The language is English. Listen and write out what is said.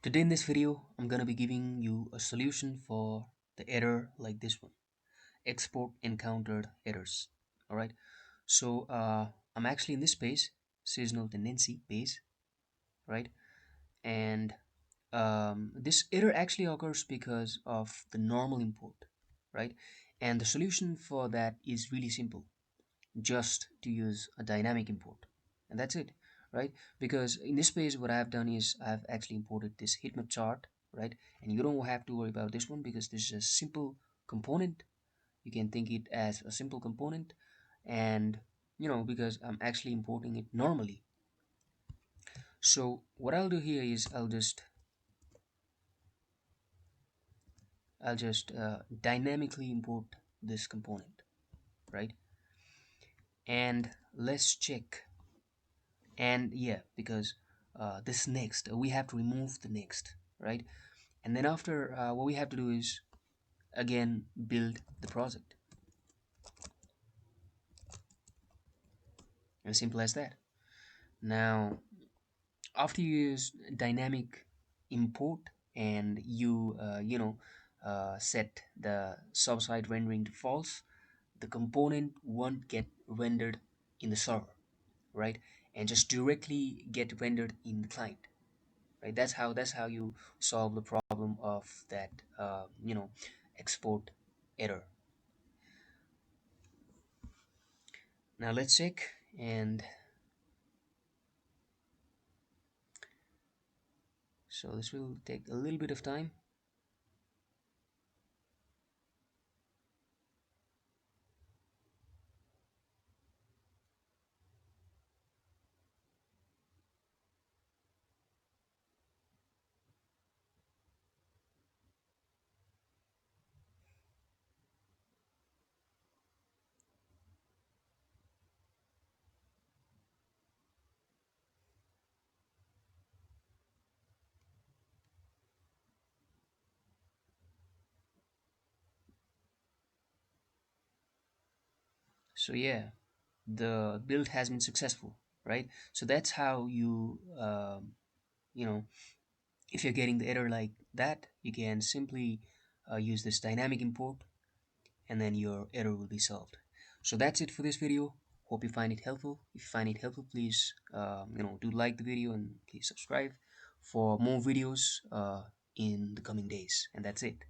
Today in this video, I'm gonna be giving you a solution for the error like this one: export encountered errors. All right. So I'm actually in this page, seasonal tendency page, right? And this error actually occurs because of the normal import, right? And the solution for that is really simple: just to use a dynamic import, and that's it, right? Because in this page what I've done is I've actually imported this heatmap chart, right? And you don't have to worry about this one because this is a simple component. You can think it as a simple component, and because I'm actually importing it normally. So what I'll do here is I'll just dynamically import this component, right? And let's check. And yeah, because this next we have to remove the next, right? And then after, what we have to do is again build the project, as simple as that. Now after you use dynamic import and you set the server-side rendering to false, the component won't get rendered in the server, right? And just directly get rendered in the client, right? That's how you solve the problem of that export error. Now let's check. And so this will take a little bit of time. So yeah, the build has been successful, right? So that's how you know if you're getting the error like that, you can simply use this dynamic import, and then your error will be solved. So that's it for this video. Hope you find it helpful. If you find it helpful, please do like the video and please subscribe for more videos in the coming days. And that's it.